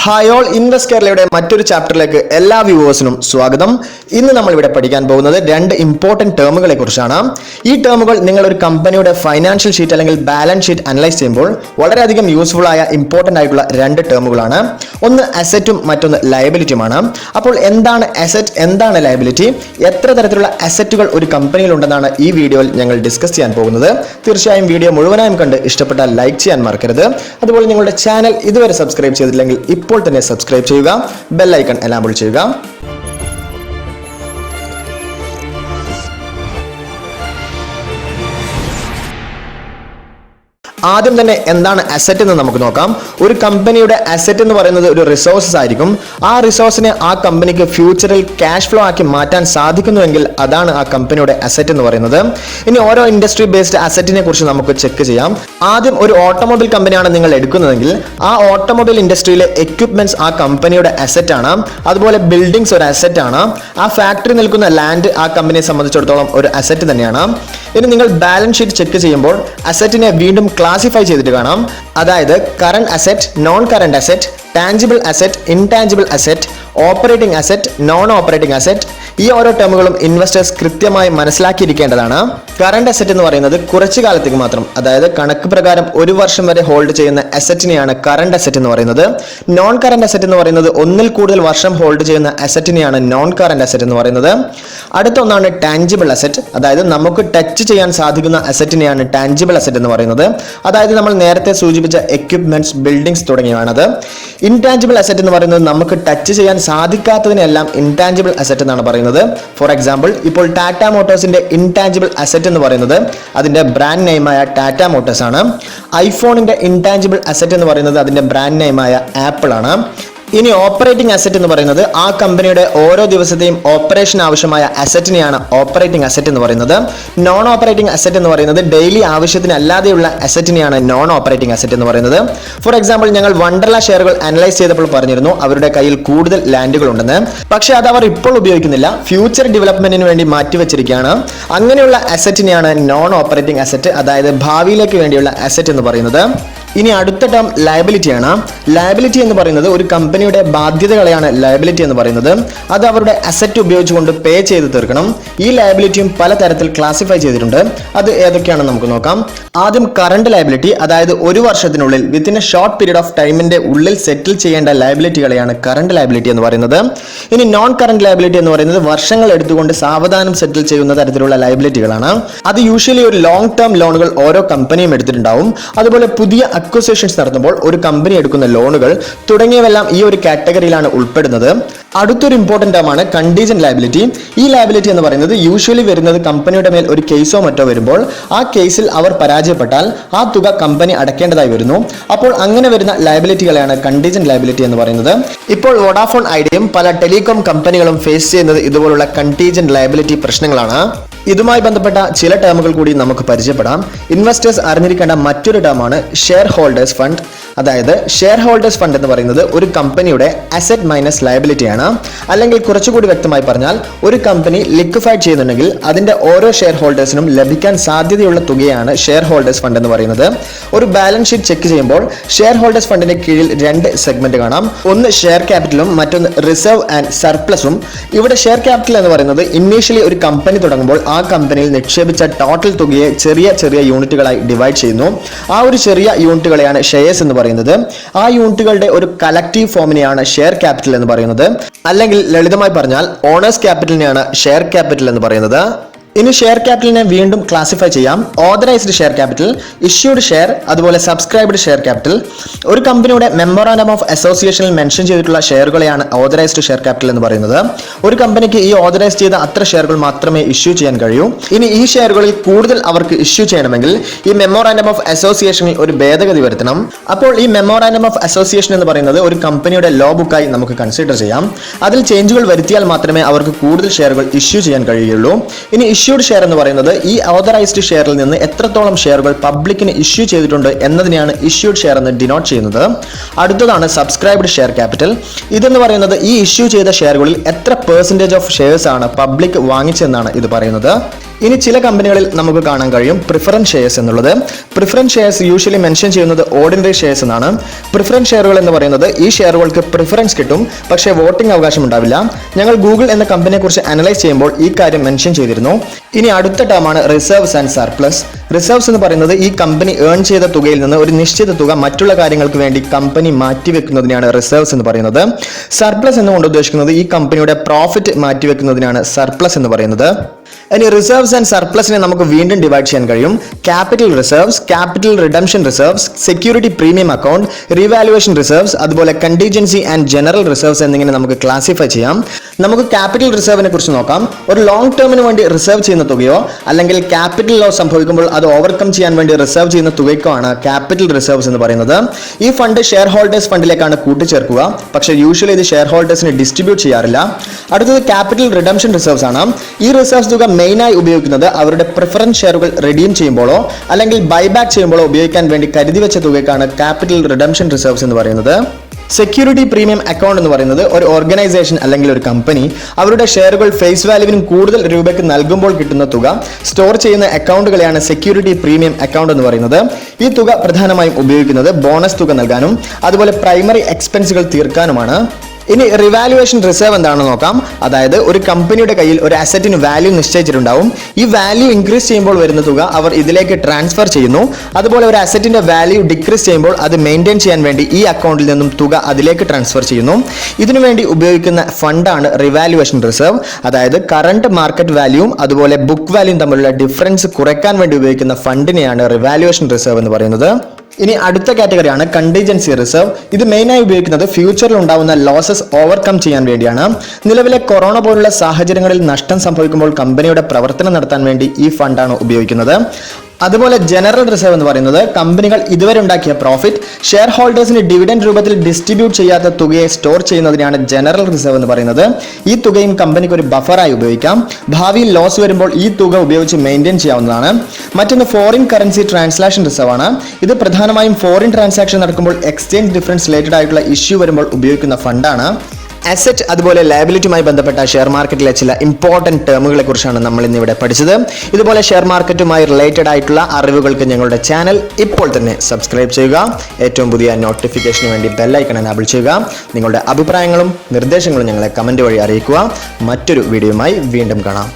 Hi all invest കേരളയുടെ മറ്റൊരു ചാപ്റ്ററിലേക്ക് എല്ലാ വ്യൂവേഴ്സിനും സ്വാഗതം. ഇന്ന് നമ്മൾ ഇവിടെ പഠിക്കാൻ പോകുന്നത് രണ്ട് ഇമ്പോർട്ടന്റ് ടേമുകളെ കുറിച്ചാണ്. ഈ ടേമുകൾ നിങ്ങൾ ഒരു കമ്പനിയുടെ ഫൈനാൻഷ്യൽ ഷീറ്റ് അല്ലെങ്കിൽ ബാലൻസ് ഷീറ്റ് അനലൈസ് ചെയ്യുമ്പോൾ വളരെയധികം യൂസ്ഫുൾ ആയ ഇമ്പോർട്ടന്റ് ആയിട്ടുള്ള രണ്ട് ടേമുകളാണ്. ഒന്ന് അസറ്റും മറ്റൊന്ന് ലയബിലിറ്റിയുമാണ്. അപ്പോൾ എന്താണ് അസറ്റ്, എന്താണ് ലയബിലിറ്റി, എത്ര തരത്തിലുള്ള അസറ്റുകൾ ഒരു കമ്പനിയിൽ ഉണ്ടെന്നാണ് ഈ വീഡിയോയിൽ ഞങ്ങൾ ഡിസ്കസ് ചെയ്യാൻ പോകുന്നത്. തീർച്ചയായും വീഡിയോ മുഴുവനായും കണ്ട് ഇഷ്ടപ്പെട്ടാൽ ലൈക്ക് ചെയ്യാൻ മറക്കരുത്. അതുപോലെ നിങ്ങളുടെ ചാനൽ ഇതുവരെ സബ്സ്ക്രൈബ് ചെയ്തില്ലെങ്കിൽ ഇപ്പോൾ തന്നെ സബ്സ്ക്രൈബ് ചെയ്യുക, ബെൽ ഐക്കൺ എനാബിൾ ചെയ്യുക. ആദ്യം തന്നെ എന്താണ് അസറ്റ് എന്ന് നമുക്ക് നോക്കാം. ഒരു കമ്പനിയുടെ അസറ്റ് എന്ന് പറയുന്നത് ഒരു റിസോഴ്സസ് ആയിരിക്കും. ആ റിസോഴ്സിനെ ആ കമ്പനിക്ക് ഫ്യൂച്ചറിൽ ക്യാഷ് ഫ്ലോ ആക്കി മാറ്റാൻ സാധിക്കുന്നുവെങ്കിൽ അതാണ് ആ കമ്പനിയുടെ അസറ്റ് എന്ന് പറയുന്നത്. ഇനി ഓരോ ഇൻഡസ്ട്രി ബേസ്ഡ് അസറ്റിനെ കുറിച്ച് നമുക്ക് ചെക്ക് ചെയ്യാം. ആദ്യം ഒരു ഓട്ടോമൊബൈൽ കമ്പനിയാണ് നിങ്ങൾ എടുക്കുന്നതെങ്കിൽ ആ ഓട്ടോമൊബൈൽ ഇൻഡസ്ട്രിയിലെ എക്യുപ്മെന്റ്സ് ആ കമ്പനിയുടെ അസറ്റ് ആണ്. അതുപോലെ ബിൽഡിംഗ്സ് ഒരു അസറ്റ് ആണ്. ആ ഫാക്ടറി നിൽക്കുന്ന ലാൻഡ് ആ കമ്പനിയെ സംബന്ധിച്ചിടത്തോളം ഒരു അസറ്റ് തന്നെയാണ്. ഇനി നിങ്ങൾ ബാലൻസ് ഷീറ്റ് ചെക്ക് ചെയ്യുമ്പോൾ അസറ്റിനെ വീണ്ടും ക്ലാസിഫൈ ചെയ്തിട്ട് കാണാം. അതായത് current asset, non current asset, tangible asset, intangible asset, operating asset, non operating asset. ഈ ഓരോ ടേമുകളും ഇൻവെസ്റ്റേഴ്സ് കൃത്യമായി മനസ്സിലാക്കിയിരിക്കേണ്ടതാണ്. കറന്റ് അസറ്റ് എന്ന് പറയുന്നത് കുറച്ചു കാലത്തേക്ക് മാത്രം, അതായത് കണക്ക് പ്രകാരം ഒരു വർഷം വരെ ഹോൾഡ് ചെയ്യുന്ന അസറ്റിനെയാണ് കറന്റ് അസറ്റ് എന്ന് പറയുന്നത്. നോൺ കറന്റ് അസറ്റ് എന്ന് പറയുന്നത് ഒന്നിൽ കൂടുതൽ വർഷം ഹോൾഡ് ചെയ്യുന്ന അസറ്റിനെയാണ് നോൺ കറന്റ് അസറ്റ് എന്ന് പറയുന്നത്. അടുത്ത ഒന്നാണ് ടാഞ്ചിബിൾ അസറ്റ്, അതായത് നമുക്ക് ടച്ച് ചെയ്യാൻ സാധിക്കുന്ന അസറ്റിനെയാണ് ടാഞ്ചിബിൾ അസറ്റ് എന്ന് പറയുന്നത്. അതായത് നമ്മൾ നേരത്തെ സൂചിപ്പിച്ച എക്യുപ്മെന്റ്സ്, ബിൽഡിംഗ്സ് തുടങ്ങിയവാണത്. ഇൻടാഞ്ചിബിൾ അസറ്റ് എന്ന് പറയുന്നത് നമുക്ക് ടച്ച് ചെയ്യാൻ സാധിക്കാത്തതിനെല്ലാം ഇൻടാഞ്ചിബിൾ അസറ്റ് എന്നാണ് പറയുന്നത്. ഫോർ എക്സാമ്പിൾ, ഇപ്പോൾ ടാറ്റ മോട്ടോഴ്സിന്റെ ഇൻടാഞ്ചിബിൾ അസറ്റ് എന്ന് പറയുന്നത് അതിന്റെ ബ്രാൻഡ് നെയിമായ ടാറ്റ മോട്ടോഴ്സ് ആണ്. ഐഫോണിന്റെ ഇൻടാഞ്ചിബിൾ അസറ്റ് എന്ന് പറയുന്നത് അതിന്റെ ബ്രാൻഡ് നെയിമായ ആപ്പിൾ ആണ്. ഇനി ഓപ്പറേറ്റിംഗ് അസറ്റ് എന്ന് പറയുന്നത് ആ കമ്പനിയുടെ ഓരോ ദിവസത്തെയും ഓപ്പറേഷൻ ആവശ്യമായ അസറ്റിനെയാണ് ഓപ്പറേറ്റിംഗ് അസറ്റ് എന്ന് പറയുന്നത്. നോൺ ഓപ്പറേറ്റിംഗ് അസറ്റ് എന്ന് പറയുന്നത് ഡെയിലി ആവശ്യത്തിന് അല്ലാതെയുള്ള അസറ്റിനെയാണ് നോൺ ഓപ്പറേറ്റിംഗ് അസറ്റ് എന്ന് പറയുന്നത്. ഫോർ എക്സാമ്പിൾ, ഞങ്ങൾ വണ്ടർല ഷെയറുകൾ അനലൈസ് ചെയ്തപ്പോൾ പറഞ്ഞിരുന്നു അവരുടെ കയ്യിൽ കൂടുതൽ ലാൻഡുകൾ ഉണ്ടെന്ന്. പക്ഷേ അത് അവർ ഇപ്പോൾ ഉപയോഗിക്കുന്നില്ല, ഫ്യൂച്ചർ ഡെവലപ്മെന്റിന് വേണ്ടി മാറ്റിവെച്ചിരിക്കുകയാണ്. അങ്ങനെയുള്ള അസറ്റിനെയാണ് നോൺ ഓപ്പറേറ്റിംഗ് അസറ്റ്, അതായത് ഭാവിയിലേക്ക് വേണ്ടിയുള്ള അസറ്റ് എന്ന് പറയുന്നത്. ഇനി അടുത്ത ടേം ലയബിലിറ്റി ആണ്. ലയബിലിറ്റി എന്ന് പറയുന്നത് ഒരു കമ്പനിയുടെ ബാധ്യതകളെയാണ് ലയബിലിറ്റി എന്ന് പറയുന്നത്. അത് അവരുടെ അസറ്റ് ഉപയോഗിച്ചുകൊണ്ട് പേ ചെയ്ത് തീർക്കണം. ഈ ലയബിലിറ്റിയും പലതരത്തിൽ ക്ലാസിഫൈ ചെയ്തിട്ടുണ്ട്. അത് ഏതൊക്കെയാണെന്ന് നമുക്ക് നോക്കാം. ആദ്യം കറന്റ് ലയബിലിറ്റി, അതായത് ഒരു വർഷത്തിനുള്ളിൽ within A short period of ടൈമിന്റെ ഉള്ളിൽ സെറ്റിൽ ചെയ്യേണ്ട ലയബിലിറ്റികളെയാണ് കറന്റ് ലയബിലിറ്റി എന്ന് പറയുന്നത്. ഇനി നോൺ കറന്റ് ലയബിലിറ്റി എന്ന് പറയുന്നത് വർഷങ്ങൾ എടുത്തുകൊണ്ട് സാവധാനം സെറ്റിൽ ചെയ്യുന്ന തരത്തിലുള്ള ലയബിലിറ്റികളാണ്. അത് യൂഷ്വലി ഒരു ലോങ് ടേം ലോണുകൾ ഓരോ കമ്പനിയും എടുത്തിട്ടുണ്ടാവും. അതുപോലെ പുതിയ അക്വിസിഷൻസ് നടത്തുമ്പോൾ ഒരു കമ്പനി എടുക്കുന്ന ലോണുകൾ തുടങ്ങിയവെല്ലാം ഈ ഒരു കാറ്റഗറിയിലാണ് ഉൾപ്പെടുന്നത്. അടുത്തൊരു ഇമ്പോർട്ടന്റ് ടേമാണ് കണ്ടീജന്റ് ലയബിലിറ്റി. ഈ ലയബിലിറ്റി എന്ന് പറയുന്നത് യൂഷ്വലി വരുന്നത് കമ്പനിയുടെ മേൽ ഒരു കേസോ മറ്റോ വരുമ്പോൾ ആ കേസിൽ അവർ പരാജയപ്പെട്ടാൽ ആ തുക കമ്പനി അടയ്ക്കേണ്ടതായി വരുന്നു. അപ്പോൾ അങ്ങനെ വരുന്ന ലയബിലിറ്റികളെയാണ് കണ്ടീജന്റ് ലയബിലിറ്റി എന്ന് പറയുന്നത്. ഇപ്പോൾ വോഡാഫോൺ ഐഡിയയും പല ടെലികോം കമ്പനികളും ഫേസ് ചെയ്യുന്നത് ഇതുപോലുള്ള കണ്ടീജന്റ് ലയബിലിറ്റി പ്രശ്നങ്ങളാണ്. ഇതുമായി ബന്ധപ്പെട്ട ചില ടേമുകൾ കൂടി നമുക്ക് പരിചയപ്പെടാം. ഇൻവെസ്റ്റേഴ്സ് അറിഞ്ഞിരിക്കേണ്ട മറ്റൊരു ടേമാണ് ഷെയർ ഹോൾഡേഴ്സ് ഫണ്ട്. അതായത് ഷെയർ ഹോൾഡേഴ്സ് ഫണ്ട് എന്ന് പറയുന്നത് ഒരു കമ്പനിയുടെ അസറ്റ് മൈനസ് ലയബിലിറ്റി ആണ്. അല്ലെങ്കിൽ കുറച്ചുകൂടി വ്യക്തമായി പറഞ്ഞാൽ, ഒരു കമ്പനി ലിക്വിഫൈഡ് ചെയ്യുന്നുണ്ടെങ്കിൽ അതിന്റെ ഓരോ ഷെയർ ഹോൾഡേഴ്സിനും ലഭിക്കാൻ സാധ്യതയുള്ള തുകയാണ് ഷെയർ ഹോൾഡേഴ്സ് ഫണ്ട് എന്ന് പറയുന്നത്. ഒരു ബാലൻസ് ഷീറ്റ് ചെക്ക് ചെയ്യുമ്പോൾ ഷെയർ ഹോൾഡേഴ്സ് ഫണ്ടിന്റെ കീഴിൽ രണ്ട് സെഗ്മെന്റ് കാണാം. ഒന്ന് ഷെയർ ക്യാപിറ്റലും മറ്റൊന്ന് റിസർവ് ആൻഡ് സർപ്ലസും. ഇവിടെ ഷെയർ ക്യാപിറ്റൽ എന്ന് പറയുന്നത് ഇനീഷ്യലി ഒരു കമ്പനി തുടങ്ങുമ്പോൾ ആ കമ്പനിയിൽ നിക്ഷേപിച്ച ടോട്ടൽ തുകയെ ചെറിയ ചെറിയ യൂണിറ്റുകളായി ഡിവൈഡ് ചെയ്യുന്നു. ആ ഒരു ചെറിയ യൂണിറ്റുകളെയാണ് ഷെയർസ് എന്ന് പറയുന്നത്. ആ യൂണിറ്റുകളുടെ ഒരു കളക്റ്റീവ് ഫോമിനെയാണ് ഷെയർ ക്യാപിറ്റൽ എന്ന് പറയുന്നത്. അല്ലെങ്കിൽ ലളിതമായി പറഞ്ഞാൽ ഓണേഴ്സ് ക്യാപിറ്റലിനെയാണ് ഷെയർ ക്യാപിറ്റൽ എന്ന് പറയുന്നത്. ഇനി ഷെയർ ക്യാപിറ്റലിനെ വീണ്ടും ക്ലാസിഫൈ ചെയ്യാം. Authorised share capital, issued share, അതുപോലെ സബ്സ്ക്രൈബ്ഡ് ഷെയർ ക്യാപിറ്റൽ. ഒരു കമ്പനിയുടെ മെമ്മോറാണ്ടം ഓഫ് അസോസിയേഷനിൽ മെൻഷൻ ചെയ്തിട്ടുള്ള ഷെയറുകളെയാണ് ഓതറൈസ്ഡ് ഷെയർ ക്യാപിറ്റൽ എന്ന് പറയുന്നത്. ഒരു കമ്പനിക്ക് ഈ ഓതറൈസ് ചെയ്ത അത്ര ഷെയറുകൾ മാത്രമേ ഇഷ്യൂ ചെയ്യാൻ കഴിയൂ. ഇനി ഈ ഷെയറുകളിൽ കൂടുതൽ അവർക്ക് ഇഷ്യൂ ചെയ്യണമെങ്കിൽ ഈ മെമ്മോറാണ്ടം ഓഫ് അസോസിയേഷനിൽ ഒരു ഭേദഗതി വരുത്തണം. അപ്പോൾ ഈ മെമ്മോറാണ്ടം ഓഫ് അസോസിയേഷൻ എന്ന് പറയുന്നത് ഒരു കമ്പനിയുടെ ലോ ബുക്കായി നമുക്ക് കൺസിഡർ ചെയ്യാം. അതിൽ ചേഞ്ചുകൾ വരുത്തിയാൽ മാത്രമേ അവർക്ക് കൂടുതൽ ഷെയറുകൾ ഇഷ്യൂ ചെയ്യാൻ കഴിയുള്ളൂ. ഇനി ഇഷ്യൂഡ് ഷെയർ എന്ന് പറയുന്നത് ഈ ഓതറൈസ്ഡ് ഷെയറിൽ നിന്ന് എത്രത്തോളം ഷെയറുകൾ പബ്ലിക്കിന് ഇഷ്യൂ ചെയ്തിട്ടുണ്ട് എന്നതിനെയാണ് ഇഷ്യൂഡ് ഷെയർ എന്ന് ഡിനോട്ട് ചെയ്യുന്നത്. അടുത്തതാണ് സബ്സ്ക്രൈബ്ഡ് ഷെയർ ക്യാപിറ്റൽ. ഇതെന്ന് പറയുന്നത് ഈ ഇഷ്യൂ ചെയ്ത ഷെയറുകളിൽ എത്ര പെർസെന്റേജ് ഓഫ് ഷെയർസ് ആണ് പബ്ലിക് വാങ്ങിച്ചെന്നാണ് ഇത് പറയുന്നത്. ഇനി ചില കമ്പനികളിൽ നമുക്ക് കാണാൻ കഴിയും പ്രിഫറൻസ് ഷെയർസ് എന്നുള്ളത്. പ്രിഫറൻസ് ഷെയർസ് യൂഷ്വലി മെൻഷൻ ചെയ്യുന്നത് ഓർഡിനറി ഷെയർസ് എന്നാണ്. പ്രിഫറൻസ് ഷെയറുകൾ എന്ന് പറയുന്നത് ഈ ഷെയറുകൾക്ക് പ്രിഫറൻസ് കിട്ടും, പക്ഷേ വോട്ടിംഗ് അവകാശം ഉണ്ടാവില്ല. ഞങ്ങൾ ഗൂഗിൾ എന്ന കമ്പനിയെ കുറിച്ച് അനലൈസ് ചെയ്യുമ്പോൾ ഈ കാര്യം മെൻഷൻ ചെയ്തിരുന്നു. ഇനി അടുത്ത ടേമാണ് റിസർവ്സ് ആൻഡ് സർപ്ലസ്. റിസർവ്സ് എന്ന് പറയുന്നത് ഈ കമ്പനി ഏൺ ചെയ്ത തുകയിൽ നിന്ന് ഒരു നിശ്ചിത തുക മറ്റുള്ള കാര്യങ്ങൾക്ക് വേണ്ടി കമ്പനി മാറ്റിവെക്കുന്നതിനാണ് റിസർവ്സ് എന്ന് പറയുന്നത്. സർപ്ലസ് എന്നുകൊണ്ട് ഉദ്ദേശിക്കുന്നത് ഈ കമ്പനിയുടെ പ്രോഫിറ്റ് മാറ്റിവെക്കുന്നതിനാണ് സർപ്ലസ് എന്ന് പറയുന്നത്. ഇനി റിസർവ്സ് ആൻഡ് സർപ്ലസിനെ നമുക്ക് വീണ്ടും ഡിവൈഡ് ചെയ്യാൻ കഴിയും. Capital reserves, capital redemption reserves, security premium account, revaluation reserves, അതുപോലെ കണ്ടിജൻസി ആൻഡ് ജനറൽ റിസർവ്സ് എന്നിങ്ങനെ നമുക്ക് ക്ലാസിഫൈ ചെയ്യാം. നമുക്ക് ക്യാപിറ്റൽ റിസർവിനെ കുറിച്ച് നോക്കാം. ഒരു ലോങ് ടേമിന് വേണ്ടി റിസർവ് ചെയ്യുന്ന തുകയോ അല്ലെങ്കിൽ ക്യാപിറ്റൽ ലോസ് സംഭവിക്കുമ്പോൾ അത് ഓവർകം ചെയ്യാൻ വേണ്ടി റിസർവ് ചെയ്യുന്ന തുകയ്ക്കോ ആണ് ക്യാപിറ്റൽ റിസർവ്സ് എന്ന് പറയുന്നത്. ഈ ഫണ്ട് ഷെയർ ഹോൾഡേഴ്സ് ഫണ്ടിലേക്കാണ് കൂട്ടിച്ചേർക്കുക, പക്ഷേ യൂഷ്വലി ഇത് ഷെയർ ഹോൾഡേഴ്സിന് ഡിസ്ട്രിബ്യൂട്ട് ചെയ്യാറില്ല. അടുത്തത് ക്യാപിറ്റൽ റിഡംഷൻ റിസർവ്സ് ആണ്. ഈ റിസർവ്സ് തുക മെയിനായി ഉപയോഗിക്കുന്നത് അവരുടെ പ്രിഫറൻസ് ഷെയറുകൾ റിഡീം ചെയ്യുമ്പോഴോ അല്ലെങ്കിൽ ബൈബാക്ക് ചെയ്യുമ്പോഴോ ഉപയോഗിക്കാൻ വേണ്ടി കരുതി വെച്ച തുകയ്ക്കാണ് ക്യാപിറ്റൽ റിഡംഷൻ റിസർവ്സ് എന്ന് പറയുന്നത്. സെക്യൂരിറ്റി പ്രീമിയം അക്കൗണ്ട് എന്ന് പറയുന്നത് ഒരു ഓർഗനൈസേഷൻ അല്ലെങ്കിൽ ഒരു കമ്പനി അവരുടെ ഷെയറുകൾ ഫേസ് വാല്യൂവിനും കൂടുതൽ രൂപയ്ക്ക് നൽകുമ്പോൾ കിട്ടുന്ന തുക സ്റ്റോർ ചെയ്യുന്ന അക്കൗണ്ടുകളെയാണ് സെക്യൂരിറ്റി പ്രീമിയം അക്കൗണ്ട് എന്ന് പറയുന്നത്. ഈ തുക പ്രധാനമായും ഉപയോഗിക്കുന്നത് ബോണസ് തുക നൽകാനും അതുപോലെ പ്രൈമറി എക്സ്പെൻസുകൾ തീർക്കാനുമാണ്. ഇനി റിവാലുവേഷൻ റിസർവ് എന്താണെന്ന് നോക്കാം. അതായത് ഒരു കമ്പനിയുടെ കയ്യിൽ ഒരു അസറ്റിന് വാല്യൂ നിശ്ചയിച്ചിട്ടുണ്ടാവും. ഈ വാല്യൂ ഇൻക്രീസ് ചെയ്യുമ്പോൾ വരുന്ന തുക അവർ ഇതിലേക്ക് ട്രാൻസ്ഫർ ചെയ്യുന്നു. അതുപോലെ ഒരു അസറ്റിന്റെ വാല്യൂ ഡിക്രീസ് ചെയ്യുമ്പോൾ അത് മെയിൻറ്റെയിൻ ചെയ്യാൻ വേണ്ടി ഈ അക്കൗണ്ടിൽ നിന്നും തുക അതിലേക്ക് ട്രാൻസ്ഫർ ചെയ്യുന്നു. ഇതിനുവേണ്ടി ഉപയോഗിക്കുന്ന ഫണ്ടാണ് റിവാലുവേഷൻ റിസർവ്. അതായത് കറണ്ട് മാർക്കറ്റ് വാല്യൂവും അതുപോലെ ബുക്ക് വാല്യൂവും തമ്മിലുള്ള ഡിഫറൻസ് കുറയ്ക്കാൻ വേണ്ടി ഉപയോഗിക്കുന്ന ഫണ്ടിനെയാണ് റിവാലുവേഷൻ റിസർവ് എന്ന് പറയുന്നത്. ഇനി അടുത്ത കാറ്റഗറിയാണ് കണ്ടിജൻസി റിസർവ്. ഇത് മെയിനായി ഉപയോഗിക്കുന്നത് ഫ്യൂച്ചറിൽ ഉണ്ടാവുന്ന ലോസസ് ഓവർകം ചെയ്യാൻ വേണ്ടിയാണ്. നിലവിലെ കൊറോണ പോലുള്ള സാഹചര്യങ്ങളിൽ നഷ്ടം സംഭവിക്കുമ്പോൾ കമ്പനിയുടെ പ്രവർത്തനം നടത്താൻ വേണ്ടി ഈ ഫണ്ടാണ് ഉപയോഗിക്കുന്നത്. അതുപോലെ ജനറൽ റിസർവ് എന്ന് പറയുന്നത് കമ്പനികൾ ഇതുവരെ ഉണ്ടാക്കിയ പ്രോഫിറ്റ് ഷെയർ ഹോൾഡേഴ്സിന് ഡിവിഡൻഡ് രൂപത്തിൽ ഡിസ്ട്രിബ്യൂട്ട് ചെയ്യാത്ത തുകയെ സ്റ്റോർ ചെയ്യുന്നതിനാണ് ജനറൽ റിസർവ് എന്ന് പറയുന്നത്. ഈ തുകയും കമ്പനിക്ക് ഒരു ബഫറായി ഉപയോഗിക്കാം. ഭാവിയിൽ ലോസ് വരുമ്പോൾ ഈ തുക ഉപയോഗിച്ച് മെയിൻറ്റെയിൻ ചെയ്യാവുന്നതാണ്. മറ്റൊന്ന് ഫോറിൻ കറൻസി ട്രാൻസാക്ഷൻ റിസർവ് ആണ്. ഇത് പ്രധാനമായും ഫോറിൻ ട്രാൻസാക്ഷൻ നടക്കുമ്പോൾ എക്സ്ചേഞ്ച് ഡിഫറൻസ് റിലേറ്റഡ് ആയിട്ടുള്ള ഇഷ്യൂ വരുമ്പോൾ ഉപയോഗിക്കുന്ന ഫണ്ടാണ്. അസറ്റ് അതുപോലെ ലയബിലിറ്റിയുമായി ബന്ധപ്പെട്ട ഷെയർ മാർക്കറ്റിലെ ചില ഇമ്പോർട്ടൻറ്റ് ടേമുകളെ കുറിച്ചാണ് നമ്മൾ ഇന്നിവിടെ പഠിച്ചത്. ഇതുപോലെ ഷെയർ മാർക്കറ്റുമായി റിലേറ്റഡ് ആയിട്ടുള്ള അറിവുകൾക്ക് ഞങ്ങളുടെ ചാനൽ ഇപ്പോൾ തന്നെ സബ്സ്ക്രൈബ് ചെയ്യുക. ഏറ്റവും പുതിയ നോട്ടിഫിക്കേഷന് വേണ്ടി ബെല്ലൈക്കൺ എനാബിൾ ചെയ്യുക. നിങ്ങളുടെ അഭിപ്രായങ്ങളും നിർദ്ദേശങ്ങളും ഞങ്ങളെ കമൻറ്റ് വഴി അറിയിക്കുക. മറ്റൊരു വീഡിയോയുമായി വീണ്ടും കാണാം.